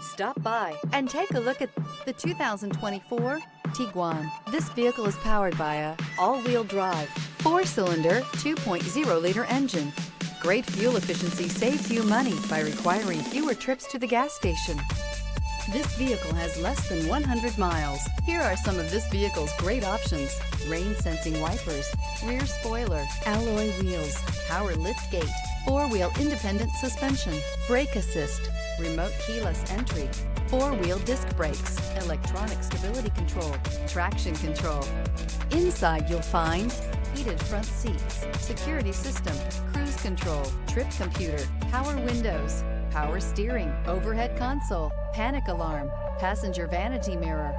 Stop by and take a look at the 2024 Tiguan. This vehicle is powered by a all-wheel drive, 4-cylinder, 2.0-liter engine. Great fuel efficiency saves you money by requiring fewer trips to the gas station. This vehicle has less than 100 miles. Here are some of this vehicle's great options: rain-sensing wipers, rear spoiler, alloy wheels, power lift gate, 4-wheel independent suspension, brake assist, remote keyless entry, 4-wheel disc brakes, electronic stability control, traction control. Inside you'll find heated front seats, security system, cruise control, trip computer, power windows, power steering, overhead console, panic alarm, passenger vanity mirror,